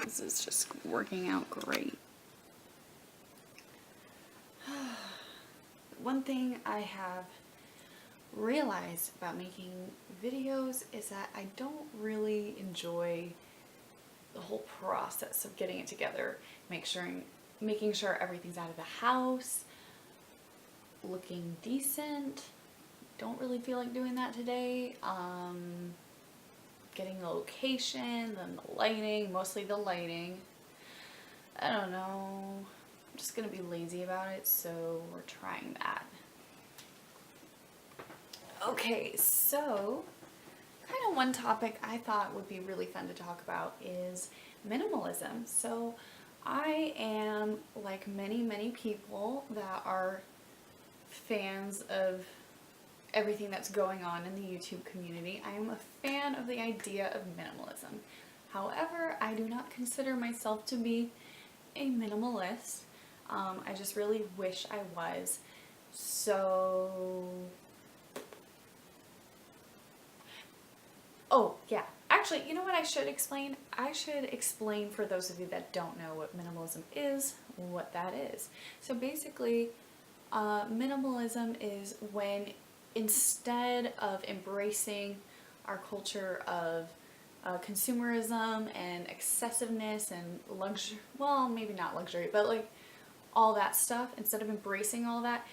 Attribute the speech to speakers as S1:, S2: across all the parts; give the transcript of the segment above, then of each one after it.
S1: This is just working out great. One thing I have realized about making videos is that I don't really enjoy the whole process of getting it together, making sure everything's out of the house, looking decent. Don't really feel like doing that today. Getting the location, then the lighting, mostly the lighting. I don't know. I'm just gonna be lazy about it, so we're trying that. Okay, so kind of one topic I thought would be really fun to talk about is minimalism. So I am, like many people that are fans of everything that's going on in the YouTube community, I am a fan of the idea of minimalism. However, I do not consider myself to be a minimalist. I just really wish I was. So, oh yeah, actually, you know what I should explain? I should explain for those of you that don't know what minimalism is, what that is. So basically, minimalism is when instead of embracing our culture of consumerism and excessiveness and luxury, well, maybe not luxury, but like all that stuff, instead of embracing all that,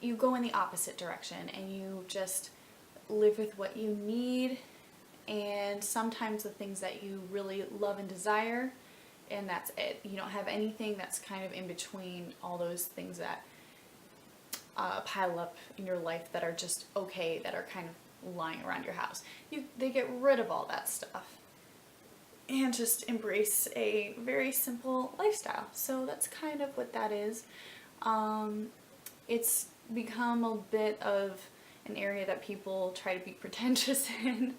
S1: you go in the opposite direction and you just live with what you need and sometimes the things that you really love and desire, and that's it. You don't have anything that's kind of in between all those things that pile up in your life that are just okay, that are kind of lying around your house. They get rid of all that stuff and just embrace a very simple lifestyle. So that's kind of what that is. It's become a bit of an area that people try to be pretentious in,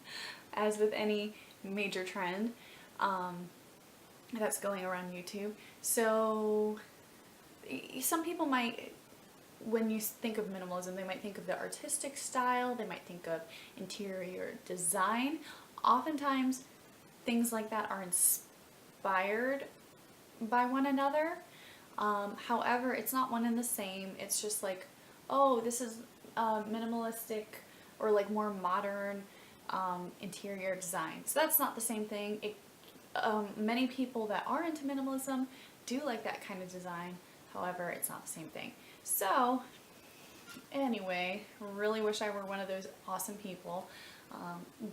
S1: as with any major trend that's going around YouTube. So some people might, when you think of minimalism, they might think of the artistic style, they might think of interior design. Oftentimes, things like that are inspired by one another. However, it's not one and the same. It's just like, oh, this is minimalistic or like more modern interior design. So that's not the same thing. Many people that are into minimalism do like that kind of design. However, it's not the same thing. So, anyway, really wish I were one of those awesome people.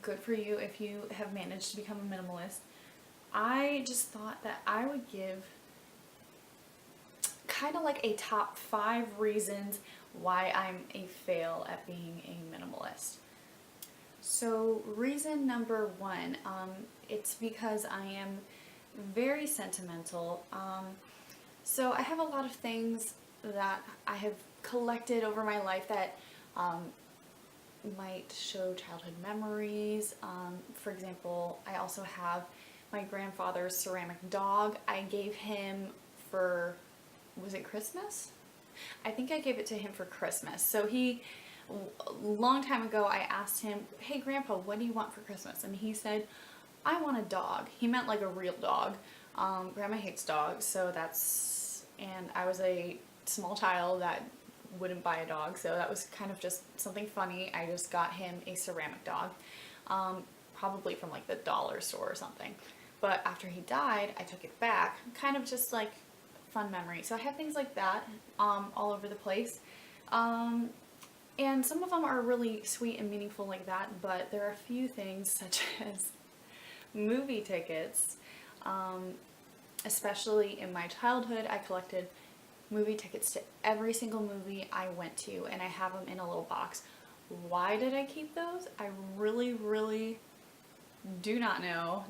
S1: Good for you if you have managed to become a minimalist. I just thought that I would give kind of like a top 5 reasons why I'm a fail at being a minimalist. So, reason number 1, it's because I am very sentimental. So I have a lot of things that I have collected over my life that might show childhood memories. For example, I also have my grandfather's ceramic dog. I gave him for, was it Christmas? I think I gave it to him for Christmas. So a long time ago, I asked him, hey Grandpa, what do you want for Christmas? And he said, I want a dog. He meant like a real dog. Grandma hates dogs, so and I was a small child that wouldn't buy a dog, so that was kind of just something funny. I just got him a ceramic dog, probably from like the dollar store or something. But after he died, I took it back, kind of just like fun memory. So I have things like that all over the place. And some of them are really sweet and meaningful like that, but there are a few things such as movie tickets. Especially in my childhood, I collected movie tickets to every single movie I went to, and I have them in a little box. Why did I keep those? I really do not know.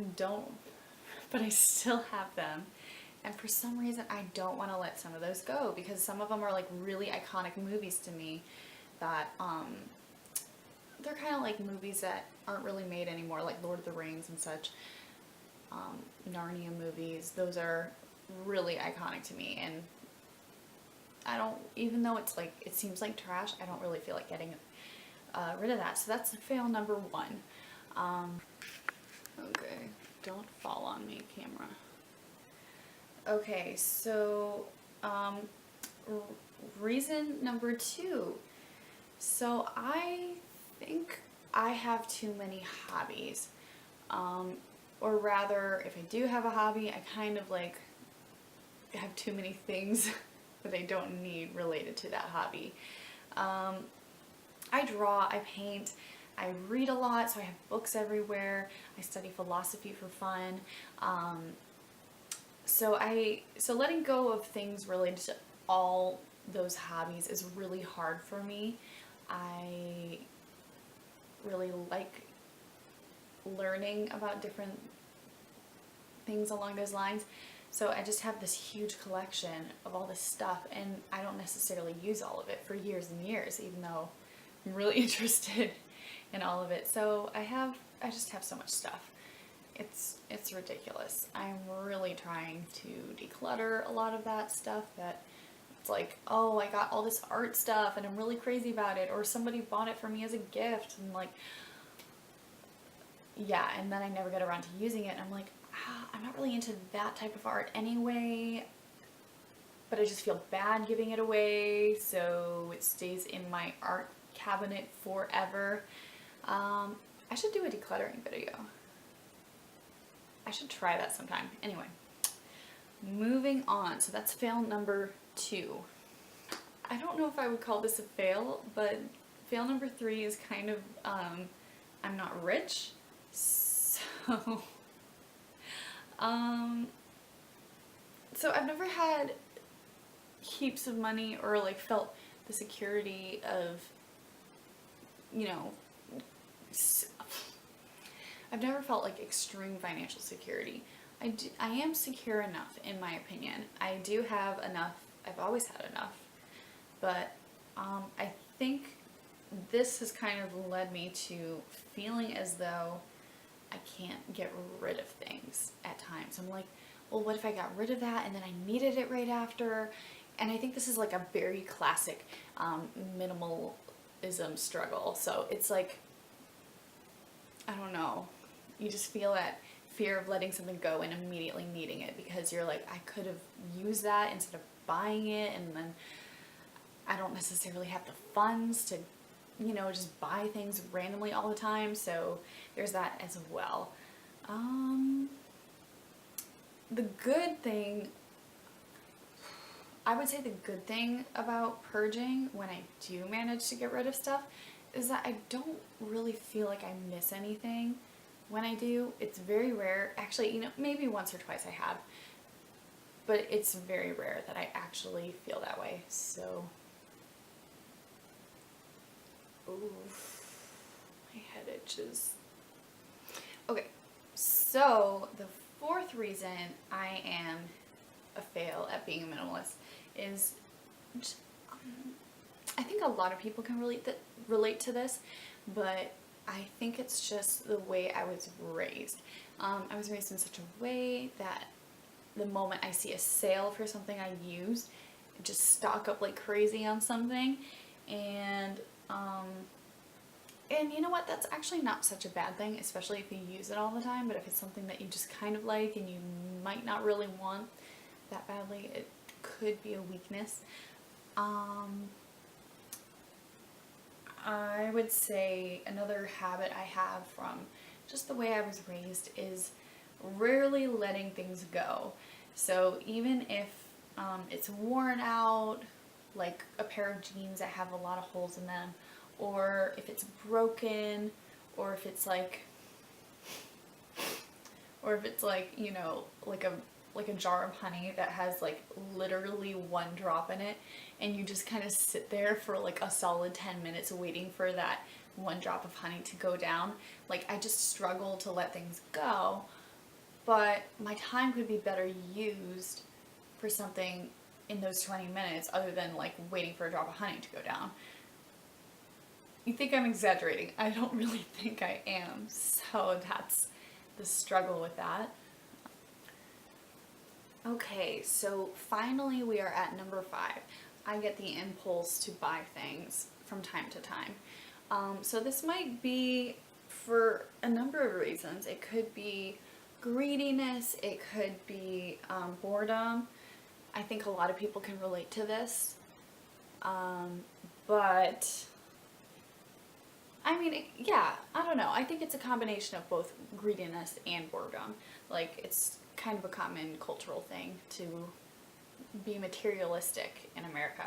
S1: But I still have them. And for some reason, I don't want to let some of those go, because some of them are like really iconic movies to me that, they're kind of like movies that aren't really made anymore, like Lord of the Rings and such. Narnia movies, those are really iconic to me, and I don't, even though it's like, it seems like trash, I don't really feel like getting rid of that. So that's fail number 1. Okay, Don't fall on me, camera. Okay, so reason number 2. So I think I have too many hobbies. Or rather, if I do have a hobby, I kind of like have too many things that I don't need related to that hobby. I draw, I paint, I read a lot, so I have books everywhere. I study philosophy for fun. So letting go of things related to all those hobbies is really hard for me. I really like learning about different things along those lines. So I just have this huge collection of all this stuff, and I don't necessarily use all of it for years and years, even though I'm really interested in all of it. So I just have so much stuff. It's ridiculous. I'm really trying to declutter a lot of that stuff that it's like, oh, I got all this art stuff and I'm really crazy about it, or somebody bought it for me as a gift, and like, yeah, and then I never get around to using it, and I'm like, I'm not really into that type of art anyway, but I just feel bad giving it away, so it stays in my art cabinet forever. I should do a decluttering video. I should try that sometime. Anyway, moving on. So that's fail number 2. I don't know if I would call this a fail, but fail number 3 is kind of, I'm not rich. So, so I've never had heaps of money or like felt the security of, you know, I've never felt like extreme financial security. I am secure enough, in my opinion. I do have enough. I've always had enough. But I think this has kind of led me to feeling as though I can't get rid of things at times. I'm like, well, what if I got rid of that and then I needed it right after? And I think this is like a very classic minimalism struggle. So it's like, I don't know, you just feel that fear of letting something go and immediately needing it, because you're like, I could have used that instead of buying it, and then I don't necessarily have the funds to, you know, just buy things randomly all the time. So there's that as well. The good thing, I would say the good thing about purging when I do manage to get rid of stuff is that I don't really feel like I miss anything when I do. It's very rare. Actually, you know, maybe once or twice I have, but it's very rare that I actually feel that way. So, ooh, my head itches. Okay, so the 4th reason I am a fail at being a minimalist is just, I think a lot of people can relate to this, but I think it's just the way I was raised. I was raised in such a way that the moment I see a sale for something I used, I just stock up like crazy on something, and you know what, that's actually not such a bad thing, especially if you use it all the time. But if it's something that you just kind of like and you might not really want that badly, it could be a weakness. I would say another habit I have from just the way I was raised is rarely letting things go. So even if it's worn out, like a pair of jeans that have a lot of holes in them, or if it's broken, or if it's like, you know, like a jar of honey that has like literally 1 drop in it, and you just kind of sit there for like a solid 10 minutes waiting for that 1 drop of honey to go down. Like, I just struggle to let things go, but my time could be better used for something in those 20 minutes other than like waiting for a drop of honey to go down. You think I'm exaggerating. I don't really think I am. So that's the struggle with that. Okay, so finally we are at number 5. I get the impulse to buy things from time to time. So this might be for a number of reasons. It could be greediness, it could be boredom. I think a lot of people can relate to this. But I mean, yeah, I don't know. I think it's a combination of both greediness and boredom. Like, it's kind of a common cultural thing to be materialistic in America.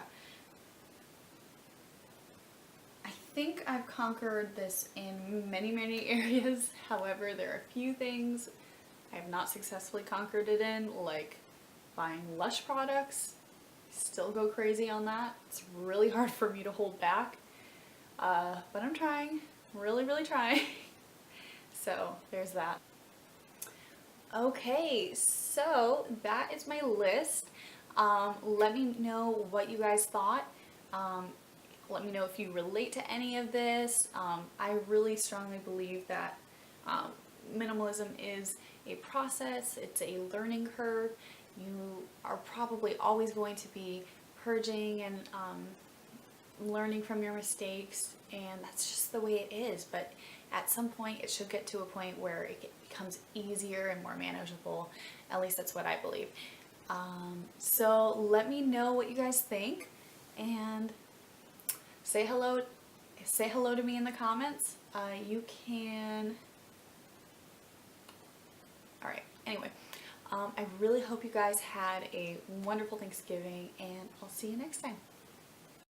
S1: I think I've conquered this in many, many areas. However, there are a few things I have not successfully conquered it in, like buying Lush products. Still go crazy on that. It's really hard for me to hold back. But I'm trying. Really, really trying. So there's that. Okay, so that is my list. Let me know what you guys thought. Let me know if you relate to any of this. I really strongly believe that minimalism is a process, it's a learning curve. You are probably always going to be purging and learning from your mistakes, and that's just the way it is. But at some point, it should get to a point where it becomes easier and more manageable. At least that's what I believe. So let me know what you guys think, and say hello to me in the comments. You can. All right. Anyway, I really hope you guys had a wonderful Thanksgiving, and I'll see you next time.